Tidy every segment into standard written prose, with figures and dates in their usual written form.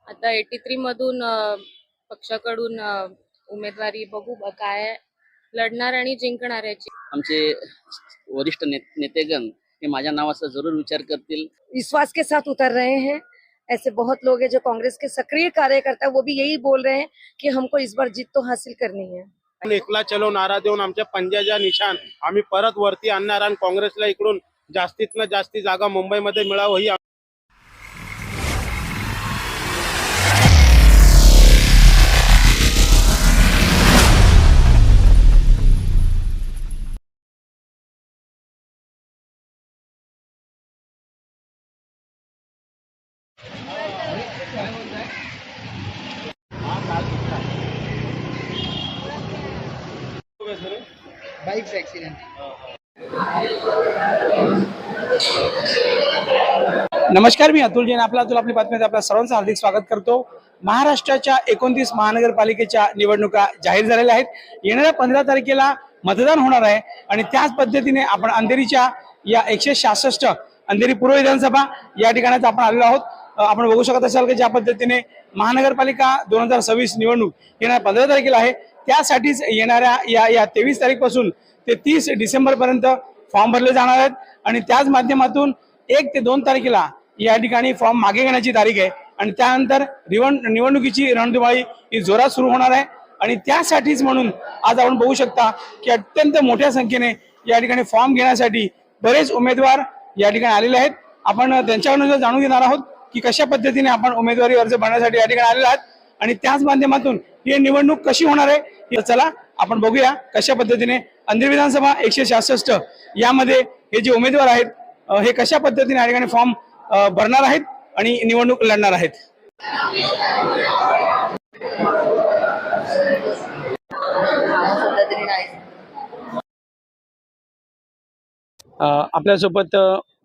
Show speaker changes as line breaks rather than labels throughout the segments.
आता 83 मधून पक्षाकडून उमेदवारी बघू काय लढणार आणि जिंकणार याची।
आमचे वरिष्ठ नेतेगण हे माझ्या नावाचा जरूर विचार करतील।
विश्वास के साथ उतर रहे हैं। ऐसे बहुत लोग हैं जो कांग्रेस के सक्रिय कार्यकर्ता, वो भी यही बोल रहे हैं कि हमको इस बार जीत तो हासिल करनी है।
एकला चलो नारा देऊन आमच्या पंजाच्या निशाण आम्ही परत वरती आणणार आणि काँग्रेसला इकडून जास्तीत जास्ती जागा मुंबईमध्ये मिळावं ही
बाइक ऍक्सिडेंट। नमस्कार, मी अतुल जैन आपला आपली बातमीमध्ये आपल्या सर्वांचं हार्दिक स्वागत करतो। महाराष्ट्राच्या 29 महानगरपालिकेच्या निवडणुका जाहीर झालेल्या आहेत। येणाऱ्या 15 तारखेला मतदान होणार आहे आणि त्याच पद्धतीने आपण अंधेरीच्या या 166 अंधेरी पूर्व विधानसभा या ठिकाणी आपण आलेलो आहोत। आपण बघू शकत असाल की ज्या पद्धतीने महानगरपालिका 2026 निवडणूक येणाऱ्या 15 तारखेला आहे, त्यासाठीच येणाऱ्या या 23 तारीखपासून ते 30 डिसेंबर पर्यंत फॉर्म भरले जाणार आहेत आणि त्याच माध्यमातून 1 ते 2 तारखेला या ठिकाणी फॉर्म मागे घेण्याची तारीख आहे आणि त्यानंतर निवडणुकीची रणधुमाळी ही जोरात सुरू होणार आहे आणि त्यासाठीच म्हणून आज आपण बघू शकता की अत्यंत मोठ्या संख्येने या ठिकाणी फॉर्म घेण्यासाठी बरेच उमेदवार या ठिकाणी आलेले आहेत। आपण त्यांच्याकडून जाणून घेणार आहोत की कशा पद्धतीने आपण उमेदवारी अर्ज भरण्यासाठी या ठिकाणी आलेले आहात आणि त्याच माध्यमातून ही निवडणूक कशी होणार आहे हे चला आपण बघूया। कशा पद्धतीने अंधेरी विधानसभा 166 यामध्ये हे जे उमेदवार आहेत हे कशा पद्धतीने या ठिकाणी फॉर्म भरणार आहेत आणि निवडणूक लढणार आहेत। आपल्यासोबत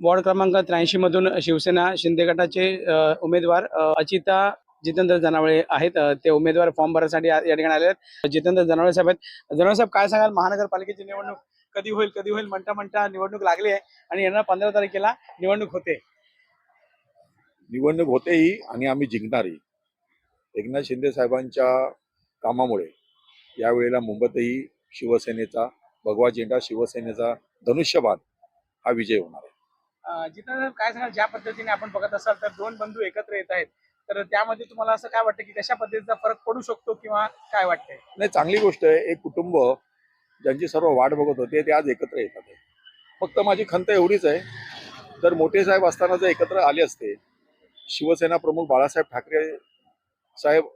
वॉर्ड क्रमांक 83 मधून शिवसेना शिंदे गटाचे उमेदवार अचिता जितेंद्र जनावळे आहेत। ते उमेदवार फॉर्म भरण्यासाठी या ठिकाणी आले आहेत। जितेंद्र जनावळे साहेब आहेत। जनावळे साहेब, काय सांगाल, महानगरपालिकेची निवडणूक कधी होईल म्हणता निवडणूक लागली आहे आणि येणाऱ्या 15 तारखेला निवडणूक होते
ही आणि आम्ही जिंकणारही। एकनाथ शिंदे साहेबांच्या कामामुळे यावेळेला मुंबईतही शिवसेनेचा भगवा झेंडा, शिवसेनेचा धनुष्यबाण हा विजय होणार आहे।
जितेंद्र साहेब, काय सांगाल, ज्या पद्धतीने आपण बघत असाल तर दोन बंधू एकत्र येत आहेत, तर त्यामध्ये तुम्हाला असं काय वाटतं की कशा पद्धतीचा फरक पडू शकतो किंवा काय वाटतंय?
नाही, चांगली गोष्ट आहे। एक कुटुंब ज्यांची सर्व वाट बघत होते ते आज एकत्र येतात आहे। फक्त माझी खंत एवढीच आहे, जर मोठे साहेब असताना जर एकत्र आले असते, शिवसेना प्रमुख बाळासाहेब ठाकरे साहेब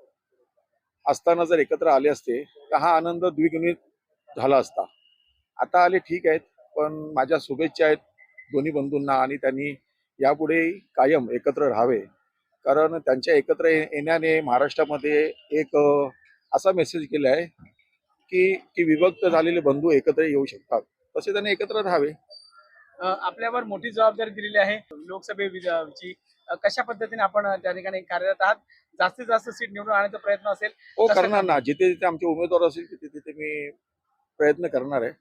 असताना जर एकत्र आले असते तर हा आनंद द्विगुणित झाला असता। आता आले ठीक आहेत, पण माझ्या शुभेच्छा आहेत दोन्ही बंधूंना आणि त्यांनी यापुढे कायम एकत्र राहावे, कारण त्यांच्या एकत्र येण्याने महाराष्ट्रामध्ये एक असा मेसेज केला आहे की विभक्त झालेले बंधू एकत्र येऊ शकतात, तसे त्यांनी एकत्र राहावे।
आपल्यावर मोठी जबाबदारी दिलेली आहे लोकसभेची। कशा पद्धतीने आपण त्या ठिकाणी कार्यरत आहात? जास्तीत जास्त सीट निवडून आणण्याचा प्रयत्न असेल?
हो, करणार ना। जिथे जिथे आमचे उमेदवार असतील तिथे तिथे मी प्रयत्न करणार आहे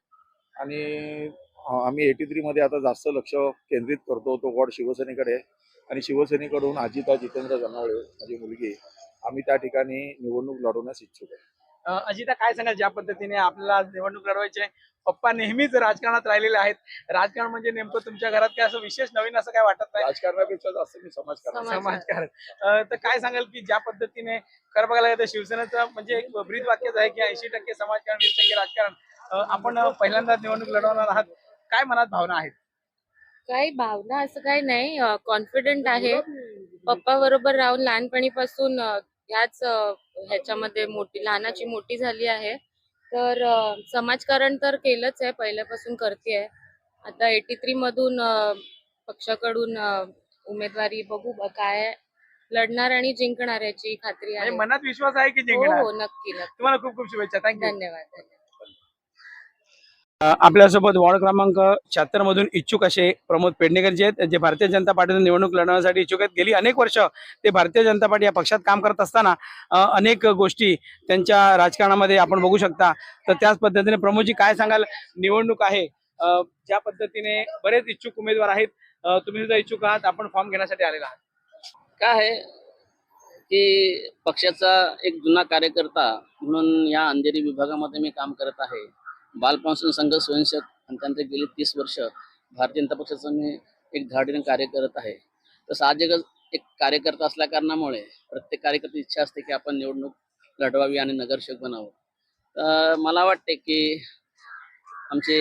आणि आम्ही 83 मध्ये आता जास्त लक्ष केंद्रित करतो। तो वॉर्ड शिवसेनेकडे आहे आणि शिवसेनेकडून अजिता जितेंद्र जनावळे माझी मुलगी, आम्ही त्या ठिकाणी निवडणूक लढवण्यास इच्छुक आहे।
अजिता, काय सांगाल, ज्या पद्धतीने आपल्याला निवडणूक लढवायचे, पप्पा नेहमीच राजकारणात राहिलेले आहेत, राजकारण म्हणजे नेमकं तुमच्या घरात काय असं विशेष नवीन असं काय वाटत नाही?
राजकारणापेक्षा जास्त मी
समाजकारण। तर काय सांगाल की ज्या पद्धतीने खरं बघायला गेलं शिवसेनेचं म्हणजे एक ब्रीद वाक्यच आहे की 80% समाजकारण 20% राजकारण। आपण पहिल्यांदा निवडणूक लढवणार आहात, काय मनात भावना आहेत?
काही भावना असं काही नाही, कॉन्फिडंट आहे। पप्पा बरोबर राहून लहानपणीपासून ह्याच ह्याच्यामध्ये लहानाची मोठी झाली आहे, तर समाजकारण तर केलंच आहे, पहिल्यापासून करते। आता 83 मधून पक्षाकडून उमेदवारी बघू काय लढणार आणि जिंकणार याची खात्री आहे।
मनात विश्वास आहे की
हो
जिंकणार?
हो, नक्की नक्की।
तुम्हाला खूप खूप शुभेच्छा। थँक्यू,
धन्यवाद।
आपल्यासोबत वॉर्ड क्रमांक 76 मधून इच्छुक असे प्रमोद पेडणेकर जे आहेत, जे भारतीय जनता पार्टीतून निवडणूक लढवण्यासाठी इच्छुक आहेत। गेली अनेक वर्ष ते भारतीय जनता पार्टी या पक्षात काम करत असताना अनेक गोष्टी त्यांच्या राजकारणामध्ये आपण बघू शकता। तर त्याच पद्धतीने प्रमोदजी, काय सांगाल, निवडणूक आहे, ज्या पद्धतीने बरेच इच्छुक उमेदवार आहेत, तुम्ही सुद्धा इच्छुक आहात, आपण फॉर्म घेण्यासाठी आलेला आहात,
काय आहे की पक्षाचा एक जुना कार्यकर्ता म्हणून या अंधेरी विभागामध्ये मी काम करत आहे. बालपासून संघ स्वयंसेवक आणि त्यांचे गेली 30 वर्ष भारतीय जनता पक्षाचं मी एक धाडीने कार्य करत आहे. तर साहजिकच एक कार्यकर्ता असल्या कारणामुळे प्रत्येक कार्यकर्त्याची इच्छा असते की आपण निवडणूक लढवावी आणि नगरसेवक बनावं. तर मला वाटते की आमचे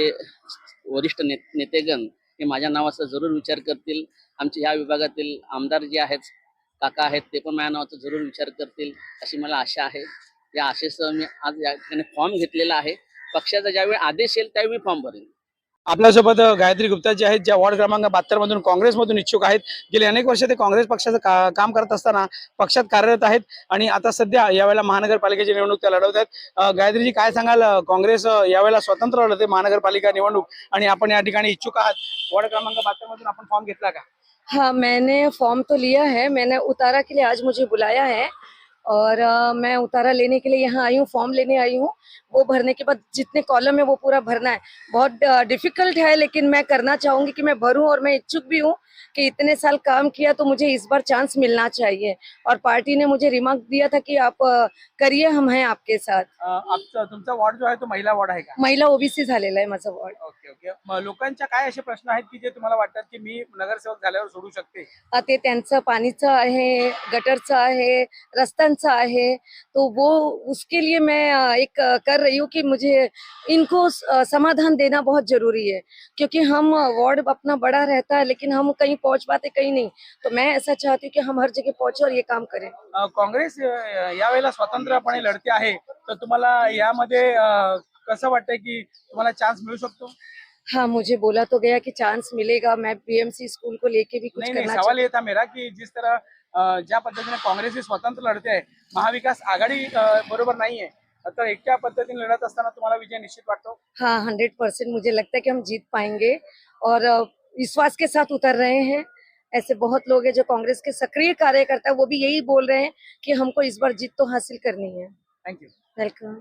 वरिष्ठ नेतेगण हे माझ्या नावाचा जरूर विचार करतील. आमचे ह्या विभागातील आमदार जे आहेत, काका आहेत, ते पण माझ्या नावाचा जरूर विचार करतील अशी मला आशा आहे. या आशेसह मी आज या ठिकाणी फॉर्म घेतलेला आहे. पक्षाचा ज्यावेळी आदेश येईल त्यावेळी फॉर्म भरेल.
आपल्यासोबत गायत्री गुप्ता जे आहेत, ज्या वॉर्ड क्रमांक 72 मधून काँग्रेसमधून इच्छुक आहेत. गेली अनेक वर्ष ते काँग्रेस पक्षाचं काम करत असताना पक्षात कार्यरत आहेत आणि आता सध्या यावेळेला महानगरपालिकेची निवडणूक त्या लढवत आहेत. गायत्रीजी, काय सांगाल? काँग्रेस यावेळेला स्वतंत्र लढते महानगरपालिका निवडणूक आणि आपण या ठिकाणी इच्छुक आहात. वॉर्ड क्रमांक 72 मधून आपण फॉर्म घेतला का?
हाँ, मैंने फॉर्म तो लिया है, मैंने उतारा के लिए आज मुझे बुलाया है और मैं उतारा लेने के लिए यहाँ आई हूँ, फॉर्म लेने आई हूँ। वो भरने के बाद जितने कॉलम है वो पूरा भरना है। बहुत डिफिकल्ट है, लेकिन मैं करना चाहूँगी कि मैं भरूँ और मैं इच्छुक भी हूँ कि इतने साल काम किया तो मुझे इस बार चांस मिलना चाहिए। और पार्टी ने मुझे रिमार्क दिया था कि आप करिए, हम हैं आपके साथ।
तुमचा वॉर्ड जो आहे तो महिला वॉर्ड आहे का?
महिला ओबीसी झालेला आहे माझा वॉर्ड।
Okay okay. मग लोकांच्या काय असे प्रश्न आहेत की जे तुम्हाला वाटतात की मी नगरसेवक झाल्यावर सोडू शकते?
ते त्यांचं पाणीचं आहे, गटरचं आहे, रस्त्यांचं आहे, तो वो उसके लिए मैं एक कर रही हूँ कि मुझे इनको समाधान देना बहुत जरूरी है, क्योंकि हम वार्ड अपना बड़ा रहता है लेकिन हम कहीं पहुंच पाते कहीं नहीं। तो मैं ऐसा चाहती हूँ कि हम हर जगह पहुंचे और ये काम करें।
काँग्रेस यावेळेला स्वतंत्रपणे लढते आहे, तर तुम्हाला यामध्ये कसं वाटतंय की तुम्हाला चान्स मिळू शकतो?
हाँ, मुझे बोला तो गया कि चांस मिलेगा। मैं बीएमसी स्कूल को लेके भी कुछ
नहीं
करना
सवाल ये था मेरा कि जिस तरह ज्या पद्धतीने काँग्रेस ही स्वतंत्र लढते आहे, महाविकास आघाडी बरोबर नाहीये, तर एकट्या पद्धतीने लढत असताना तुम्हाला विजय निश्चित वाटतो?
हाँ, 100% मुझे लगता है कि हम जीत पाएंगे और विश्वास के साथ उतर रहे हैं। ऐसे बहुत लोग हैं जो कांग्रेस के सक्रिय कार्यकर्ता है, वो भी यही बोल रहे हैं कि हमको इस बार जीत तो हासिल करनी है।
थँक्यू.
वेलकम।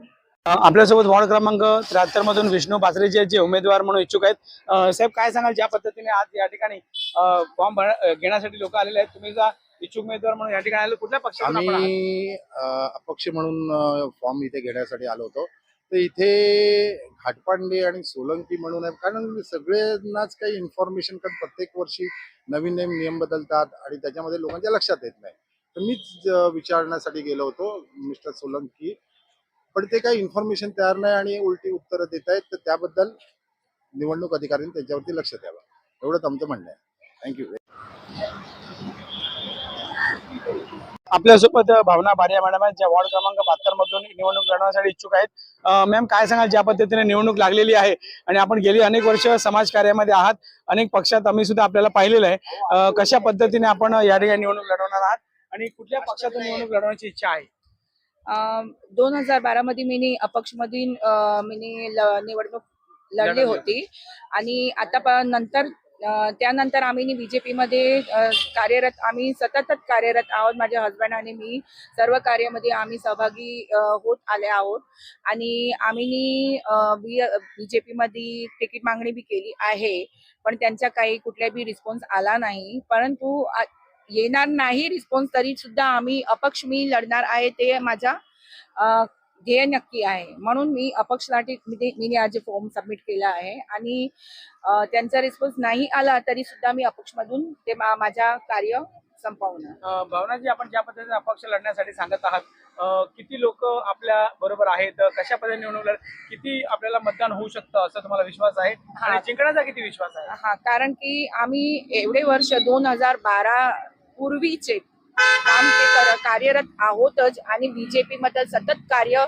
आपल्यासोबत वॉर्ड क्रमांक 73 मधून विष्णू बासरे जे उमेदवार म्हणून इच्छुक आहेत. साहेब, काय सांगाल ज्या पद्धतीने आज या ठिकाणी फॉर्म घेण्यासाठी लोक आलेले आहेत, तुम्ही जा इच्छुक उमेदवार म्हणून या ठिकाणी आले, कुठल्या पक्षातून आपण आहात?
आम्ही अपक्ष म्हणून फॉर्म इथे घेण्यासाठी आलो होतो. तर इथे घाटपांडे आणि सोलंकी म्हणून आहे, कारण सगळ्यांनाच काही इन्फॉर्मेशन, कारण प्रत्येक वर्षी नवीन नवीन नियम बदलतात आणि त्याच्यामध्ये लोकांच्या लक्षात येत नाही. तर मीच विचारण्यासाठी गेलो होतो मिस्टर सोलंकी, पण ते काही इन्फॉर्मेशन तयार नाही आणि उलटी उत्तरं देत आहेत. तर त्याबद्दल निवडणूक अधिकाऱ्यांनी त्यांच्यावरती लक्ष द्यावं, एवढंच आमचं म्हणणं आहे. थँक्यू.
आपल्यासोबत भावना बारिया मॅडम आहेत, ज्या वॉर्ड क्रमांक 72 मधून निवडणूक लढवण्यासाठी इच्छुक आहेत. मॅम, काय सांगाल ज्या पद्धतीने निवडणूक लागलेली आहे आणि आपण गेली अनेक वर्ष समाज कार्यामध्ये आहात, अनेक पक्षात आम्ही सुद्धा आपल्याला पाहिलेलं आहे, कशा पद्धतीने आपण या ठिकाणी निवडणूक लढवणार आहात आणि कुठल्या पक्षातून निवडणूक लढवण्याची इच्छा आहे?
2012 मध्ये मी अपक्ष मधून निवडणूक लढली होती आणि आता नंतर त्यानंतर आम्ही बीजेपी मध्ये कार्यरत, आम्ही सतत कार्यरत आहोत. माझे हस्बंड आणि मी सर्व कार्यामध्ये आम्ही सहभागी होत आले आहोत आणि आम्ही बीजेपी मध्ये तिकीट मागणी बी केली आहे, पण त्यांचा काही कुठलाही रिस्पॉन्स आला नाही. परंतु येणार नाही रिस्पॉन्स तरी सुद्धा आम्ही अपक्ष मी लढणार आहे, ते माझा ध्येय नक्की आहे. म्हणून मी अपक्षसाठी मी आज फॉर्म सबमिट केला आहे आणि त्यांचा रिस्पॉन्स नाही आला तरी सुद्धा मी अपक्षमधून ते माझा कार्य संपवणार.
भावनाजी, आपण ज्या पद्धतीने अपक्ष लढण्यासाठी सांगत आहात, किती लोक आपल्या बरोबर आहेत, कशा पद्धतीने निवडणूक किती आपल्याला मतदान होऊ शकतं असं तुम्हाला विश्वास आहे आणि जिंकण्याचा किती विश्वास आहे?
हा, कारण की आम्ही एवढे वर्ष 2012 पूर्वीचे काम ते कार्यरत आहोतच आणि बीजेपी मध्ये सतत कार्य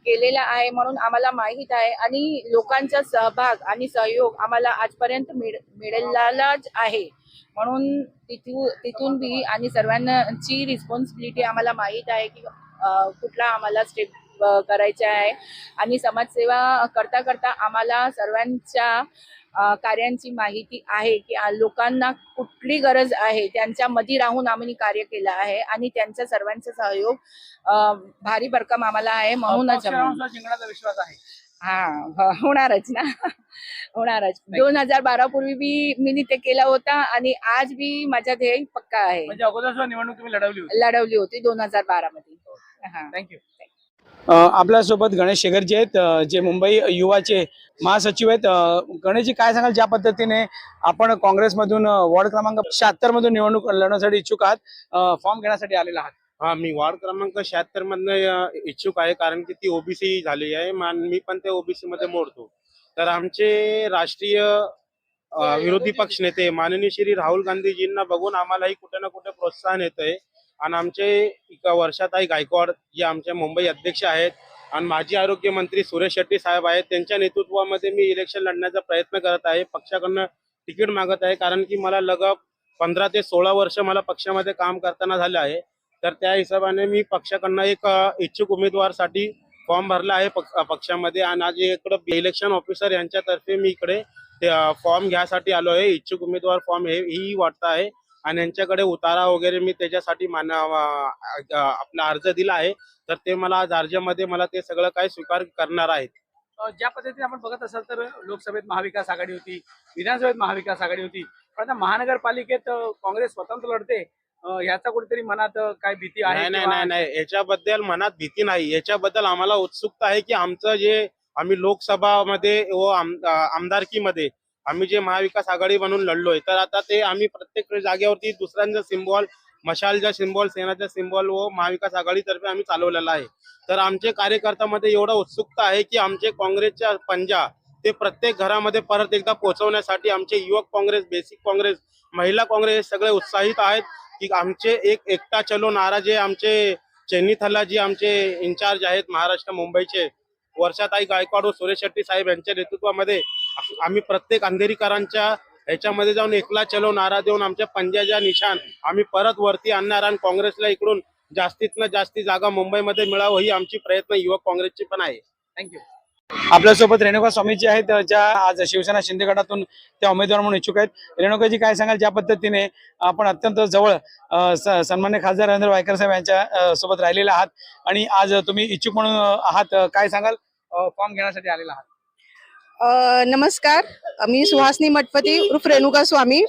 केलेलं आहे, म्हणून आम्हाला माहित आहे आणि लोकांचा सहभाग आणि सहयोग आम्हाला आजपर्यंत मिळालाच आहे. म्हणून तिथून बी आणि सर्वांची रिस्पॉन्सिबिलिटी आम्हाला माहित आहे की कुठला आम्हाला स्टेप करायचा आहे आणि समाजसेवा करता करता आम्हाला सर्वांच्या कार्यांची माहिती आहे की लोकांना कुठली गरज आहे, त्यांच्या मध्ये राहून आम्ही कार्य केलं आहे आणि त्यांचा सर्वांचा सहयोग भारी भरकम आम्हाला आहे. म्हणूनच
जिंकण्याचा विश्वास आहे.
होणारच ना. होणारच. 2012 पूर्वी बी मी ते केला होता आणि आज बी माझा ध्येय पक्का आहे.
म्हणजे अगोदर सुद्धा निवडणूक तुम्ही लढवली होती.
लढवली होती 2012 मध्ये. हा.
थँक्यू. आपल्यासोबत गणेश शेगरजी आहेत, जे मुंबई युवाचे महासचिव आहेत. गणेशजी, काय सांगाल ज्या पद्धतीने आपण काँग्रेसमधून वॉर्ड क्रमांक 76 मधून निवडणूक लढवण्यासाठी इच्छुक आहात, फॉर्म घेण्यासाठी आलेला आहात?
हा, मी वॉर्ड क्रमांक 76 मधनं इच्छुक आहे, कारण की ती ओबीसी झाली आहे. मी पण ते ओबीसी मध्ये मोडतो. तर आमचे राष्ट्रीय विरोधी पक्ष नेते माननीय श्री राहुल गांधीजींना बघून आम्हालाही कुठे ना कुठे प्रोत्साहन येतंय. आणि आमचे वर्षाताई गायकवाड जे आमचे मुंबई अध्यक्ष आहेत आणि माजी आरोग्य मंत्री सुरेश शेट्टी साहेब आहेत, त्यांच्या नेतृत्वामध्ये मी इलेक्शन लढण्याचा प्रयत्न करत आहे. पक्षाकडनं तिकीट मागत आहे, कारण की मला लगभग 15 ते 16 वर्ष मला पक्षामध्ये काम करताना झालं आहे. तर त्या हिशोबाने मी पक्षाकडनं एक इच्छुक उमेदवारसाठी फॉर्म भरला आहे पक्षामध्ये. आणि आज इकडं इलेक्शन ऑफिसर यांच्यातर्फे मी इकडे फॉर्म घ्यायसाठी आलो आहे. इच्छुक उमेदवार फॉर्म ही वाटत आहे आणि यांच्याकडे उतारा वगैरे मी त्याच्यासाठी आपला अर्ज दिला आहे. तर ते मला आज अर्जामध्ये मला ते सगळं काय स्वीकार करणार आहेत.
ज्या पद्धतीने आपण बघत असाल तर लोकसभेत महाविकास आघाडी होती, विधानसभेत महाविकास आघाडी होती, पण आता महानगरपालिकेत काँग्रेस स्वतंत्र लढते, याचा कुठेतरी मनात काय भीती आहे?
नाही, याच्याबद्दल मनात भीती नाही. याच्याबद्दल आम्हाला उत्सुकता आहे की आमचं जे आम्ही लोकसभामध्ये व आमदारकीमध्ये आम्ही जे महाविकास आघाडी बनून लढलोय, तर आता ते आम्ही प्रत्येक जागेवरती दुसऱ्यांचा सिम्बॉल, मशालचा सिम्बॉल, सेनाचा सिम्बॉल व महाविकास आघाडीतर्फे आम्ही चालवलेला आहे. तर आमचे कार्यकर्त्यामध्ये एवढं उत्सुकता आहे की आमचे काँग्रेसच्या पंजा ते प्रत्येक घरामध्ये परत एकदा पोहोचवण्यासाठी आमचे युवक काँग्रेस, बेसिक काँग्रेस, महिला काँग्रेस हे सगळे उत्साहित आहेत की आमचे एकटा चलो नारा जे आमचे चैनीथला जी आमचे इन्चार्ज आहेत महाराष्ट्र मुंबईचे वर्षाताई गायकवाड व सुरेश शेट्टी साहेब यांच्या नेतृत्वामध्ये आम्ही प्रत्येक अंधेरीकरांच्या ह्याच्यामध्ये जाऊन एकला चलो नारा देऊन आमच्या पंजाच्या निशाण आम्ही परत वरती आणणार आणि काँग्रेसला इकडून जास्तीत जास्ती जागा मुंबईमध्ये मिळावं ही आमची प्रयत्न युवक काँग्रेसची पण आहे.
थँक्यू. आपल्यासोबत रेणुका स्वामीजी आहेत, ज्या आज शिवसेना शिंदे गटातून त्या उमेदवार म्हणून इच्छुक आहेत. रेणुकाजी, काय सांगाल ज्या पद्धतीने आपण अत्यंत जवळ सन्मान्य खासदार रवींद्र वायकर साहेब यांच्या सोबत राहिलेले आहात आणि आज तुम्ही इच्छुक म्हणून आहात, काय सांगाल फॉर्म घेण्यासाठी आलेला आहात?
नमस्कार, मी सुहासनी मठपती उर्फ रेणुका स्वामी.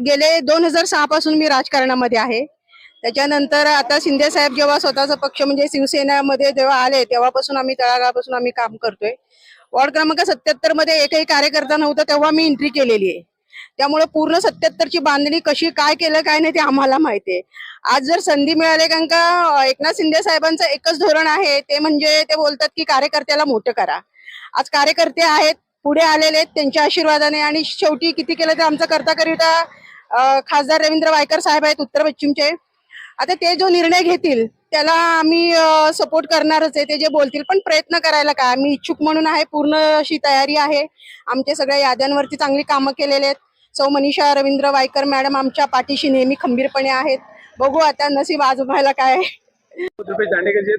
गेले 2006 पासून मी राजकारणामध्ये आहे. त्याच्यानंतर आता शिंदे साहेब जेव्हा स्वतःचा पक्ष म्हणजे शिवसेनेमध्ये जेव्हा आले तेव्हापासून आम्ही तळागाळापासून आम्ही काम करतोय. वॉर्ड क्रमांक 77 मध्ये एकही कार्यकर्ता नव्हता तेव्हा मी एंट्री केलेली आहे. त्यामुळे पूर्ण 77ची बांधणी कशी काय केलं काय नाही ते आम्हाला माहिती आहे. आज जर संधी मिळाली, कारण का एकनाथ शिंदे साहेबांचं एकच धोरण आहे, ते म्हणजे ते बोलतात की कार्यकर्त्याला मोठं करा. आज कार्यकर्ते आहेत, पुढे आलेले आहेत त्यांच्या आशीर्वादाने, आणि शेवटी किती केलं तर आमचा करता खासदार रवींद्र वायकर साहेब आहेत उत्तर पश्चिमचे. आता ते जो निर्णय घेतील त्याला आम्ही सपोर्ट करणारच आहे. ते जे बोलतील, पण प्रयत्न करायला काय, आम्ही इच्छुक म्हणून आहे, पूर्ण अशी तयारी आहे. आमच्या सगळ्या याद्यांवरती चांगली कामं केलेले आहेत. सौ मनीषा रवींद्र वायकर मॅडम आमच्या पाठीशी नेहमी खंबीरपणे आहेत. बघू आता नशीब आजमायला काय.
रुपेश दांडेकरजी,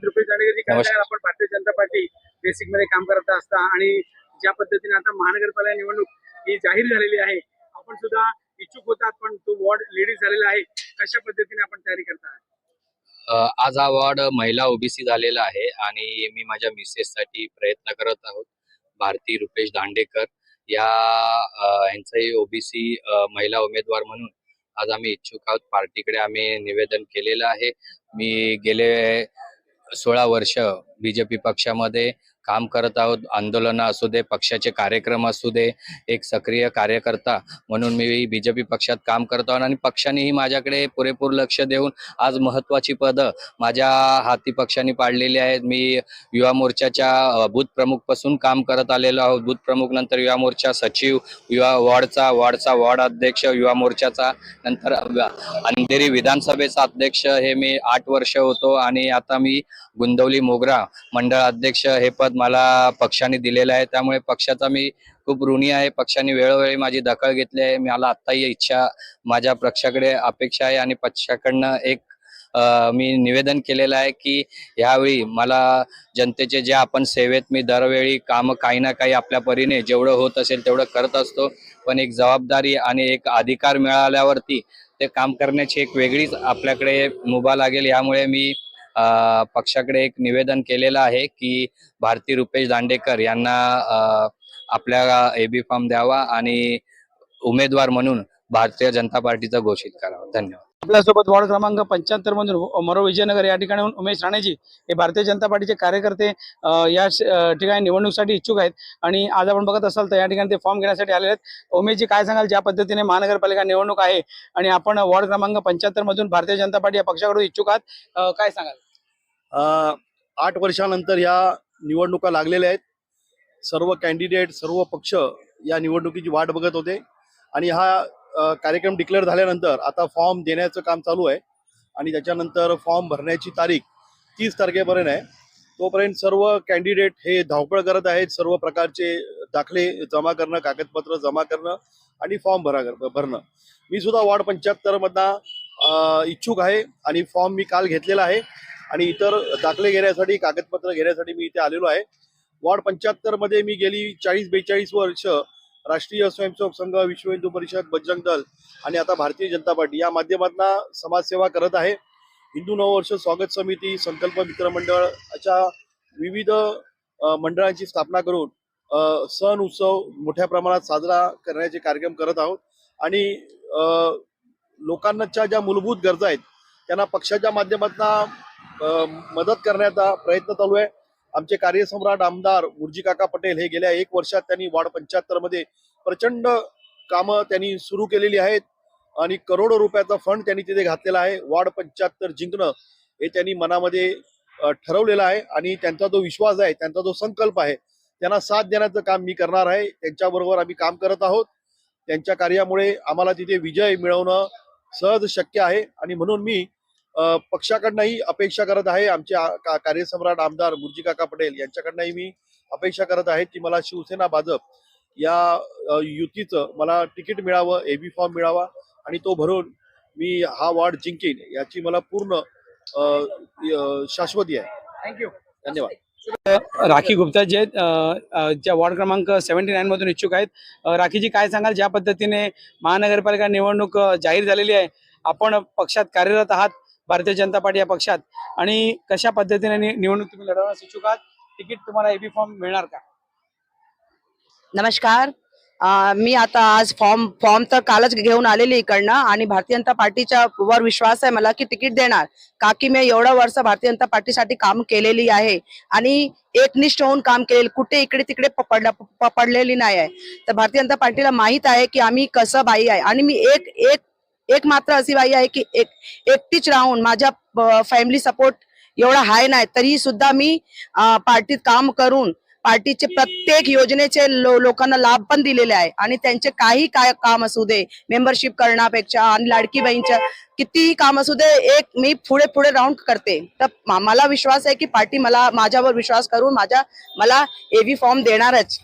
काय सांगाल आपण भारतीय जनता पार्टी बेसिक मध्ये काम करत असता आणि ज्या पद्धतीने आता महानगरपालिका निवडणूक ही जाहीर झालेली आहे, आपण सुद्धा इच्छुक होतात, पण तो वॉर्ड लेडीज झालेला आहे, कशा पद्धतीने आपण तयारी करता?
आज हा वॉर्ड महिला ओबीसी झालेला आहे आणि मी माझ्या मिसेस साठी प्रयत्न करत आहोत. भारती रुपेश दांडेकर यांचाही ओबीसी महिला उमेदवार म्हणून आज आम्ही इच्छुक आहोत. पार्टीकडे आम्ही निवेदन केलेलं आहे. मी गेले 16 वर्ष बीजेपी पक्षामध्ये काम करत आहोत. आंदोलन असू दे, पक्षाचे कार्यक्रम असू दे, एक सक्रिय कार्यकर्ता म्हणून मी बीजेपी पक्षात काम करत आहोत आणि पक्षानेही माझ्याकडे पुरेपूर लक्ष देऊन आज महत्वाची पदं माझ्या हाती पक्षाने पाडलेली आहेत. मी युवा मोर्चाच्या बूथ प्रमुख पासून काम करत आलेलो आहोत. बूथ प्रमुख नंतर युवा मोर्चा सचिव, युवा वॉर्डचा वॉर्ड अध्यक्ष युवा मोर्चाचा, नंतर अंधेरी विधानसभेचा अध्यक्ष हे मी 8 वर्ष होतो आणि आता मी गुंदवली मोगरा मंडळ अध्यक्ष हे पद मला पक्षाने दिलेलं आहे. त्यामुळे पक्षाचा मी खूप ऋणी आहे. पक्षाने वेळोवेळी माझी दखल घेतली आहे. मला आत्ताही इच्छा माझ्या पक्षाकडे अपेक्षा आहे आणि पक्षाकडनं एक मी निवेदन केलेलं आहे की यावेळी मला जनतेचे जे आपण सेवेत मी दरवेळी काम काही ना काही आपल्या परीने जेवढं होत असेल तेवढं करत असतो, पण एक जबाबदारी आणि एक अधिकार मिळाल्यावरती ते काम करण्याची एक वेगळीच आपल्याकडे मुभा लागेल. यामुळे मी पक्षाकडे एक निवेदन केलेलं आहे की भारती रुपेश दांडेकर यांना आपल्या एबी फॉर्म द्यावा आणि उमेदवार म्हणून भारतीय जनता पार्टीचा घोषित करावा. धन्यवाद.
आपल्यासोबत वॉर्ड क्रमांक 75 मधून मरो विजयनगर या ठिकाणी उमेश राणेजी हे भारतीय जनता पार्टीचे कार्यकर्ते या ठिकाणी निवडणुकीसाठी इच्छुक आहेत आणि आज आपण बघत असाल तर या ठिकाणी ते फॉर्म घेण्यासाठी आलेले आहेत. उमेशजी, काय सांगाल ज्या पद्धतीने महानगरपालिका निवडणूक आहे आणि आपण वॉर्ड क्रमांक 75 मधून भारतीय जनता पार्टी या पक्षाकडून इच्छुक आहात, काय सांगाल?
8 वर्षानंतर या निवडणुका लागलेल्या आहेत. सर्व कॅन्डिडेट, सर्व पक्ष या निवडणुकीची वाट बघत होते आणि हा कार्यक्रम डिक्लेअर झाल्यानंतर आता फॉर्म देण्याचं काम चालू आहे आणि त्याच्यानंतर फॉर्म भरण्याची तारीख 30 तारखेपर्यंत आहे. तोपर्यंत सर्व कॅन्डिडेट हे धावपळ करत आहेत. सर्व प्रकारचे दाखले जमा करणं, कागदपत्र जमा करणं आणि फॉर्म भरणं. मी सुद्धा वॉर्ड 75 मधला इच्छुक आहे आणि फॉर्म मी काल घेतलेला आहे आणि इतर दाखले घेण्यासाठी, कागदपत्र घेण्यासाठी मी इथे आलेलो आहे. वॉर्ड 75 मध्ये मी गेली 40-42 वर्ष राष्ट्रीय स्वयंसेवक संघ, विश्व हिंदू परिषद, बजरंग दल आणि आता भारतीय जनता पार्टी या माध्यमातून समाजसेवा करत आहे. हिंदू नववर्ष स्वागत समिती, संकल्प मित्र मंडळ अशा विविध मंडळांची स्थापना करून सण उत्सव मोठ्या प्रमाणात साजरा करण्याचे कार्यक्रम करत आहोत आणि लोकांच्या ज्या मूलभूत गरजा आहेत त्यांना पक्षाच्या माध्यमातून मदत करण्याचा प्रयत्न चालू आहे. आमचे कार्यसम्राट आमदार मुर्जी काका पटेल हे गेल्या 1 वर्षात त्यांनी वॉर्ड 75 मध्ये प्रचंड कामं त्यांनी सुरू केलेली आहेत आणि करोडो रुपयाचा फंड त्यांनी तिथे घातलेला आहे. वॉर्ड 75 जिंकणं हे त्यांनी मनामध्ये ठरवलेलं आहे आणि त्यांचा जो विश्वास आहे, त्यांचा जो संकल्प आहे, त्यांना साथ देण्याचं काम मी करणार आहे. त्यांच्याबरोबर आम्ही काम करत आहोत. त्यांच्या कार्यामुळे आम्हाला तिथे विजय मिळवणं सहज शक्य आहे आणि म्हणून मी पक्षाकडनंही अपेक्षा करत आहे. आमचे कार्यसम्राट आमदार मुर्जी काका पटेल यांच्याकडनंही मी अपेक्षा करत आहे की मला शिवसेना भाजप या युतीचं मला तिकीट मिळावं, एबी फॉर्म मिळावा आणि तो भरून मी हा वॉर्ड जिंकेन याची मला पूर्ण शाश्वती आहे.
थँक्यू,
धन्यवाद.
राखी गुप्ता जे ज्या वॉर्ड क्रमांक 79 मधून इच्छुक आहेत. राखीजी, काय सांगाल ज्या पद्धतीने महानगरपालिका निवडणूक जाहीर झालेली आहे, आपण पक्षात कार्यरत आहात भारतीय जनता पार्टी या पक्षात आणि कशा पद्धतीने निवडणूक तुम्ही लढवण्यास इच्छुक आहात? तिकीट तुम्हाला एबी फॉर्म मिळणार का?
नमस्कार. मी आता आज फॉर्म तर कालच घेऊन आलेली इकडनं आणि भारतीय जनता पार्टीच्या वर विश्वास आहे मला की तिकीट देणार, का की मी एवढं वर्ष भारतीय जनता पार्टीसाठी काम केलेली आहे आणि एकनिष्ठ होऊन काम केलेलं, कुठे इकडे तिकडे पडलेली नाही आहे. तर भारतीय जनता पार्टीला माहित आहे की आम्ही कसं बाई आहे आणि मी एक मात्र अशी बाई आहे की एकटीच राहून, माझ्या फॅमिली सपोर्ट एवढा हाय नाही तरी सुद्धा मी पार्टीत काम करून पार्टीचे प्रत्येक योजनेचे लोकांना लाभ पण दिलेले आहे आणि त्यांचे काही काय काम असू दे, मेंबरशिप करण्यापेक्षा आणि लाडकी बहीणच्या कितीही काम असू दे, मी पुढे राहून करते. तर मला विश्वास आहे की पार्टी माझ्यावर विश्वास करून मला एबी फॉर्म देणारच.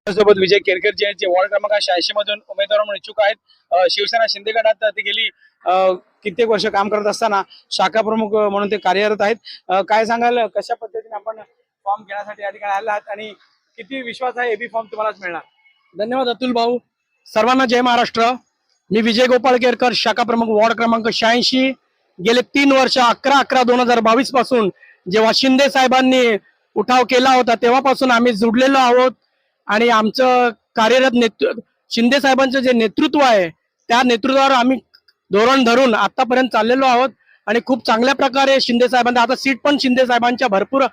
सोबत विजय केरकर जे वॉर्ड क्रमांक 86 मधून उमेदवार म्हणून इच्छुक आहेत. शिवसेना शिंदे गटात ते गेली कित्येक वर्ष काम करत असताना शाखा प्रमुख म्हणून ते कार्यरत आहेत. काय सांगाल कशा पद्धतीने आपण फॉर्म घेण्यासाठी या ठिकाणी आले आहात आणि किती विश्वास आहे एबी फॉर्म तुम्हालाच मिळणार?
धन्यवाद अतुल भाऊ. सर्वांना जय महाराष्ट्र. मी विजय गोपाळ केरकर, शाखा प्रमुख वॉर्ड क्रमांक 86. गेले 3 वर्ष 11/11/2022 पासून जेव्हा शिंदे साहेबांनी उठाव केला होता तेव्हापासून आम्ही जुडलेलो आहोत आणि आमचं कार्यरत शिंदे साहेबांचं जे नेतृत्व आहे त्या नेतृत्वावर आम्ही धोरण धरून आतापर्यंत चाललेलो आहोत आणि खूप चांगल्या प्रकारे शिंदे साहेबांना आता सीट पण शिंदे साहेबांच्या भरपूर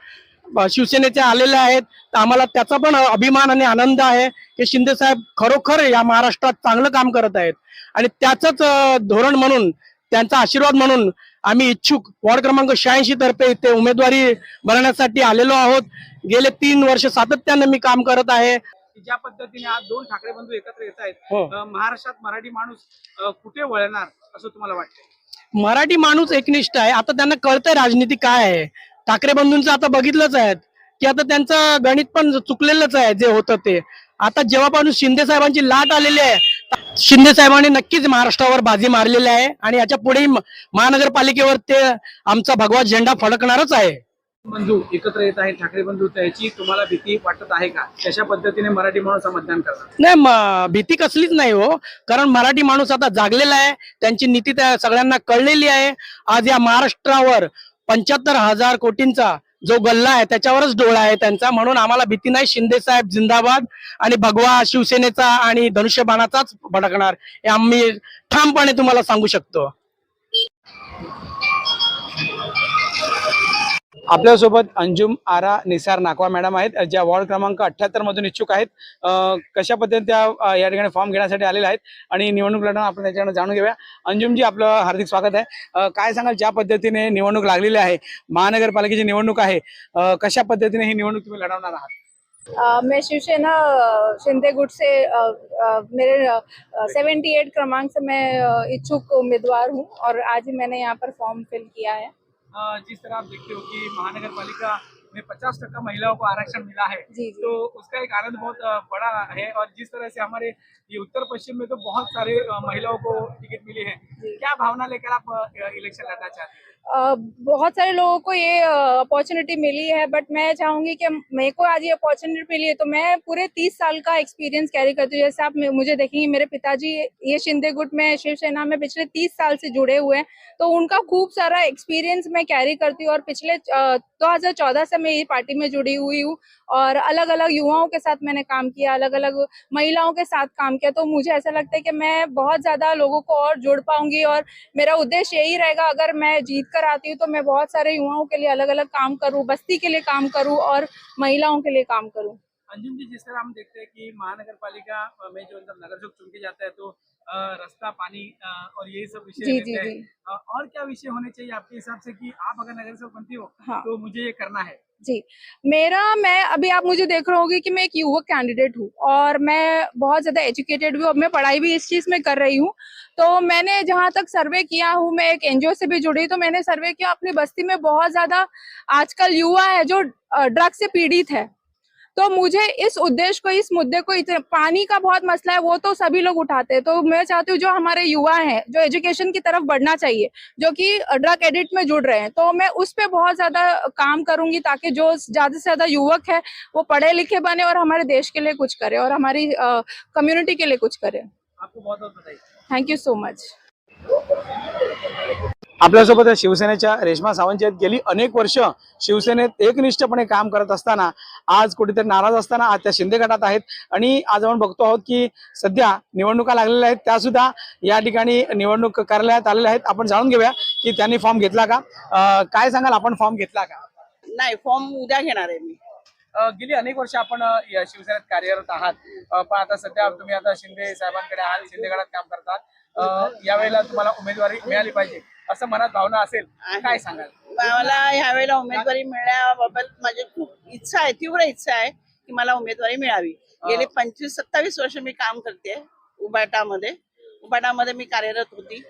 शिवसेनेच्या आलेल्या आहेत. तर आम्हाला त्याचा पण अभिमान आणि आनंद आहे की शिंदे साहेब खरोखर या महाराष्ट्रात चांगलं काम करत आहेत आणि त्याचंच धोरण म्हणून, त्यांचा आशीर्वाद म्हणून आम्ही इच्छुक वॉर्ड क्रमांक 86 तर्फे ते उमेदवारी भरण्यासाठी आलेलो आहोत. गेले 3 वर्ष सातत्याने मी काम करत आहे.
ज्या पद्धतीने आज 2 ठाकरे बंधू एकत्र येत आहेत, महाराष्ट्रात मराठी माणूस कुठे वळणार असं तुम्हाला वाटतं?
मराठी माणूस एकनिष्ठ आहे. आता त्यांना कळतंय राजनीती काय आहे. ठाकरे बंधूंचं आता बघितलंच आहे की आता त्यांचं गणित पण चुकलेलंच आहे जे होतं ते. आता जेव्हापासून शिंदे साहेबांची लाट आलेली आहे, शिंदे साहेबांनी नक्कीच महाराष्ट्रावर बाजी मारलेली आहे आणि याच्या पुढे महानगरपालिकेवर ते आमचा भगवा झेंडा फडकणारच आहे.
बंधू एकत्र येत आहेत, ठाकरे बंधू, त्याची तुम्हाला भीती वाटत आहे का? कशा पद्धतीने मराठी माणूस मतदान करतात?
नाही, भीती कसलीच नाही हो, कारण मराठी माणूस आता जागलेला आहे. त्यांची नीती त्या सगळ्यांना कळलेली आहे. आज या महाराष्ट्रावर 75,000 कोटींचा जो गल्ला आहे त्याच्यावरच डोळा आहे त्यांचा, म्हणून आम्हाला भीती नाही. शिंदे साहेब जिंदाबाद आणि भगवा शिवसेनेचा आणि धनुष्यबाणाचाच भडकणार हे आम्ही ठामपणे तुम्हाला सांगू शकतो.
आपल्यासोबत अंजुम आरा निसार नाकवा मॅडम आहेत, ज्या वॉर्ड क्रमांक 78 मधून इच्छुक आहेत. कशा पद्धतीने त्या या ठिकाणी फॉर्म घेण्यासाठी आलेल्या आहेत आणि निवडणूक लढवून आपण त्याच्याकडे जाणून घेऊया. अंजुमजी, आपलं हार्दिक स्वागत आहे. काय सांगाल, ज्या पद्धतीने निवडणूक लागलेली आहे, महानगरपालिकेची निवडणूक आहे, कशा पद्धतीने ही निवडणूक तुम्ही लढवणार आहात?
मैं शिवसेना शिंदे गुट से मेरे 78 क्रमांक से मैं इच्छुक उम्मीदवार हूं और आज ही मैंने यहाँ पर फॉर्म फिल किया है।
जिस तरह आप देखते हो कि महानगरपालिका में 50% महिलाओं को आरक्षण मिला है, तो उसका एक आनंद बहुत बड़ा है। और जिस तरह से हमारे ये उत्तर पश्चिम में तो बहुत सारे महिलाओं को टिकट मिली है, क्या भावना लेकर आप इलेक्शन लड़ना चाहते हैं?
बहुत सारे लोगों को ये अपॉर्चुनिटी मिली है, बट मैं चाहूंगी कि मेरे को आज ये अपॉर्चुनिटी मिली है तो मैं पूरे 30 साल का एक्सपीरियंस कैरी करती हूँ। जैसे आप मुझे देखेंगे, मेरे पिताजी ये शिंदे गुट में शिवसेना में पिछले 30 साल से जुड़े हुए हैं, तो उनका खूब सारा एक्सपीरियंस मैं कैरी करती हूँ। और पिछले 2014 से मैं ये पार्टी में जुड़ी हुई हूँ और अलग अलग युवाओं के साथ मैंने काम किया, अलग अलग महिलाओं के साथ काम किया। तो मुझे ऐसा लगता है कि मैं बहुत ज्यादा लोगों को और जुड़ पाऊंगी और मेरा उद्देश्य यही रहेगा, अगर मैं जीत कर आती हूँ तो मैं बहुत सारे युवाओं के लिए अलग अलग काम करूँ, बस्ती के लिए काम करूँ और महिलाओं के लिए काम करूँ।
अंजुम जी, जिस तरह हम देखते हैं कि महानगरपालिका में जो नगर सेवक चुन के जाता है तो रास्ता, पानी और यही सब विषय
जी
रहते हैं। और क्या विषय होने चाहिए आपके हिसाब से कि आप अगर नगर सेवक बनती हो तो मुझे ये करना है?
जी, मैं अभी आप मुझे देख रहे होंगे कि मैं एक युवक कैंडिडेट हूँ और मैं बहुत ज्यादा एजुकेटेड भी हूँ। मैं पढ़ाई भी इस चीज में कर रही हूँ। तो मैंने जहाँ तक सर्वे किया हूँ, मैं एक एनजीओ से भी जुड़ी, तो मैंने सर्वे किया अपनी बस्ती में बहुत ज्यादा आजकल युवा है जो ड्रग्स से पीड़ित है। तो मुझे इस उद्देश्य को, इस मुद्दे को, पानी का बहुत मसला है, वो तो सभी लोग उठाते हैं। तो मैं चाहती हूँ जो हमारे युवा हैं, जो एजुकेशन की तरफ बढ़ना चाहिए, जो कि ड्रग एडिक्ट में जुड़ रहे हैं, तो मैं उस पे बहुत ज्यादा काम करूंगी ताकि जो ज्यादा से ज्यादा युवक है वो पढ़े लिखे बने और हमारे देश के लिए कुछ करे और हमारी कम्युनिटी के लिए कुछ करे।
आपको बहुत बहुत बधाई।
Thank you so much.
आपल्यासोबत शिवसेनेच्या रेश्मा सावंत आहेत. गेली अनेक वर्ष शिवसेनेत एकनिष्ठपणे काम करत असताना आज कुठेतरी नाराज असताना आज त्या शिंदे गटात आहेत आणि आज आपण बघतो आहोत की सध्या निवडणुका लागलेल्या आहेत, त्या सुद्धा या ठिकाणी निवडणूक कार्यालयात आलेल्या आहेत. आपण जाणून घेऊया की त्यांनी फॉर्म घेतला का. काय सांगाल, आपण फॉर्म घेतला का?
नाही, फॉर्म उद्या घेणार आहे मी.
गेली अनेक वर्ष आपण या शिवसेनेत कार्यरत आहात, पण आता सध्या तुम्ही आता शिंदे साहेबांकडे आहात, शिंदे गटात काम करतात. यावेळेला तुम्हाला उमेदवारी मिळाली पाहिजे असं मनात भावना असेल, काय सांगाल?
मला ह्या वेळेला उमेदवारी मिळण्याबाबत माझी खूप इच्छा आहे, तीव्र इच्छा आहे की मला उमेदवारी मिळावी. गेले 25-27 वर्ष मी काम करते उबाटामध्ये मी कार्यरत होती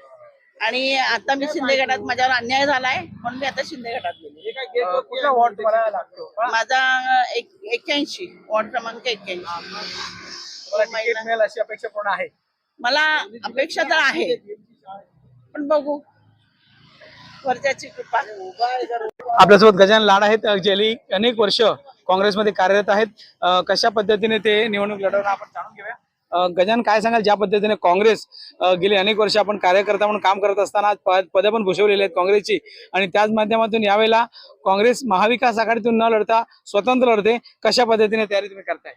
आणि आता मी शिंदे गटात, माझ्यावर अन्याय झालाय म्हणून मी आता शिंदे गटात गेले.
कुठला वॉर्ड तुम्हाला लागतो?
माझा 81 वॉर्ड क्रमांक 81.
तिकीट मिळेल अशी अपेक्षा पूर्ण आहे?
मला अपेक्षा तर आहे, पण बघू, वरच्याची कृपा.
आपल्यासोबत गजानन लाड आहेत, गेली अनेक वर्ष काँग्रेसमध्ये कार्यरत आहेत. कशा पद्धतीने ते निवडणूक लढवणं आपण जाणून घेऊया. गजानन, काय सांगाल, ज्या पद्धतीने काँग्रेस गेली अनेक वर्ष आपण कार्यकर्ता म्हणून काम करत असताना पदे पण भूषवलेली आहेत काँग्रेसची, आणि त्याच माध्यमातून यावेळेला काँग्रेस महाविकास आघाडीतून न लढता स्वतंत्र लढते, कशा पद्धतीने तयारी तुम्ही करताय?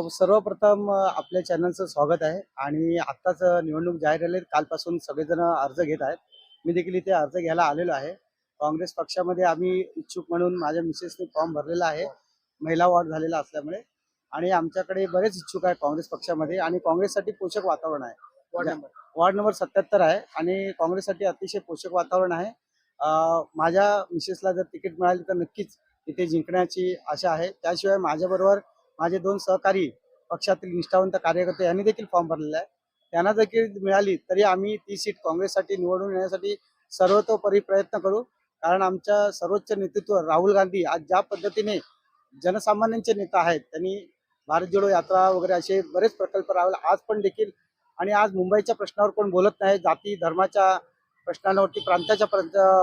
सर्वप्रथम आपल्या चॅनलचं स्वागत आहे आणि आत्ताच निवडणूक जाहीर झाली, कालपासून सगळेजण अर्ज घेत आहेत. मी देखील इथे अर्ज घ्यायला आलेलो आहे. काँग्रेस पक्षामध्ये आम्ही इच्छुक म्हणून माझ्या मिसेसने फॉर्म भरलेला आहे, महिला वॉर्ड झालेला असल्यामुळे, आणि आमच्याकडे बरेच इच्छुक आहे काँग्रेस पक्षामध्ये आणि काँग्रेससाठी पोषक वातावरण आहे. वॉर्ड नंबर 77 आहे आणि काँग्रेससाठी अतिशय पोषक वातावरण आहे. माझ्या मिसेसला जर तिकीट मिळाली तर नक्कीच इथे जिंकण्याची आशा आहे. त्याशिवाय माझ्याबरोबर माझे 2 सहकारी पक्षातील निष्ठावंत कार्यकर्ते यांनी देखील फॉर्म भरलेला आहे. त्यांना देखील मिळाली तरी आम्ही ती सीट काँग्रेससाठी निवडून येण्यासाठी सर्वतोपरी प्रयत्न करू. कारण आमच्या सर्वोच्च नेतृत्व राहुल गांधी आज ज्या पद्धतीने जनसामान्यांचे नेता आहेत, त्यांनी भारत जोडो यात्रा वगैरे असे बरेच प्रकल्प राबवले आज पण देखील, आणि आज मुंबईच्या प्रश्नावर कोण बोलत नाही, जाती धर्माच्या प्रश्नांवरती, प्रांताच्या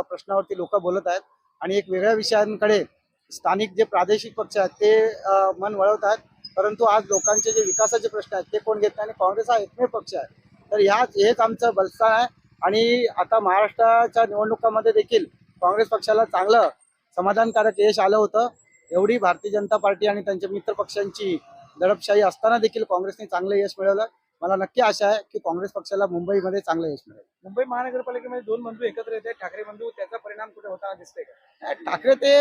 प्रश्नावरती लोक बोलत आहेत आणि एक वेगळ्या विषयांकडे स्थानिक जे प्रादेशिक पक्ष आहेत ते मन वळवत आहेत. परंतु आज लोकांचे जे विकासाचे प्रश्न आहेत ते कोण घेत नाही, आणि काँग्रेस हा एकमेव पक्ष आहे. तर हेच आमचं बलस्थान आहे. आणि आता महाराष्ट्राच्या निवडणुकांमध्ये देखील काँग्रेस पक्षाला चांगलं समाधानकारक यश आलं होतं. एवढी भारतीय जनता पार्टी आणि त्यांच्या मित्र पक्षांची दडपशाही असताना देखील काँग्रेसने चांगलं यश मिळवलं. मला नक्की आशा आहे की काँग्रेस पक्षाला मुंबईमध्ये चांगलं यश मिळेल.
मुंबई महानगरपालिकेमध्ये दोन बंधू एकत्र येत आहेत, ठाकरे बंधू, त्याचा परिणाम कुठे होताना दिसतोय का?
ठाकरे ते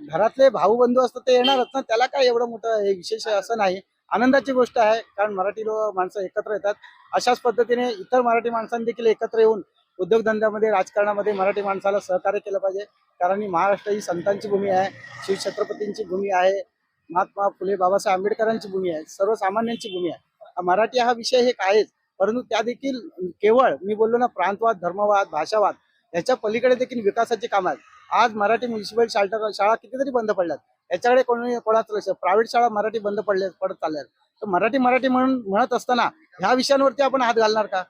घरातले भाऊ बंधू असतात ते येणारच ना, त्याला काय एवढं मोठं हे विशेष असं नाही. आनंदाची गोष्ट आहे, कारण मराठी माणसं एकत्र येतात. अशाच पद्धतीने इतर मराठी माणसांनी देखील एकत्र येऊन उद्योगधंद्यामध्ये, राजकारणामध्ये मराठी माणसाला सहकार्य केलं पाहिजे. कारण ही महाराष्ट्र ही संतांची भूमी आहे, शिवछत्रपतींची भूमी आहे, महात्मा फुले बाबासाहेब आंबेडकरांची भूमी आहे, सर्वसामान्यांची भूमी आहे. मराठी हा विषय हे आहेच, परंतु त्या देखील केवळ मी बोललो ना, प्रांतवाद, धर्मवाद, भाषावाद याच्या पलीकडे देखील विकासाची कामं आहेत. आज मराठी म्युन्सिपल शाळा कितीतरी बंद पडल्यात, याच्याकडे कोणाचं लक्ष? प्रायव्हेट शाळा मराठी बंद पडत चालल्यात. तर मराठी म्हणून म्हणत असताना ह्या विषयांवरती आपण हात घालणार का?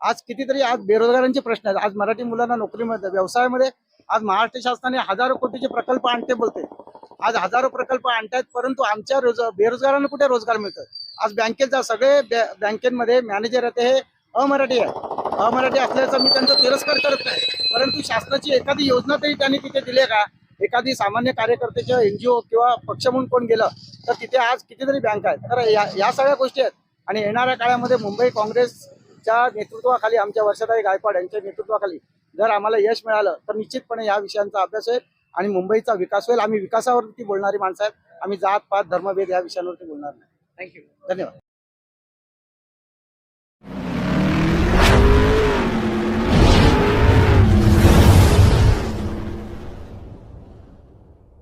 आज कितीतरी आज बेरोजगारांचे प्रश्न आहेत. आज मराठी मुलांना नोकरी मिळते, व्यवसायामध्ये आज महाराष्ट्र शासनाने हजारो कोटीचे प्रकल्प आणते बोलते. आज हजारो प्रकल्प आणतात, परंतु आमच्या बेरोजगारांना कुठे रोजगार मिळतं? आज बँकेचा सगळे बँकेमध्ये मॅनेजर आहेत हे अमराठी आहे. अमराठी असल्याचा मी त्यांचा तिरस्कार करत नाही, परंतु शासनाची एखादी योजना तरी त्यांनी तिथे दिली का? एखादी सामान्य कार्यकर्त्याच्या एनजीओ किंवा पक्ष म्हणून कोण गेलं तर तिथे आज कितीतरी बँक आहेत. तर या सगळ्या गोष्टी आहेत. आणि येणाऱ्या काळामध्ये मुंबई काँग्रेसच्या नेतृत्वाखाली, आमच्या वर्षाताई गायकवाड यांच्या नेतृत्वाखाली जर आम्हाला यश मिळालं तर निश्चितपणे या विषयांचा अभ्यास होईल आणि मुंबईचा विकास होईल. आम्ही विकासावरती बोलणारी माणसं आहेत. आम्ही जात पात धर्मभेद या विषयांवरती बोलणार नाही.
थँक्यू.
धन्यवाद.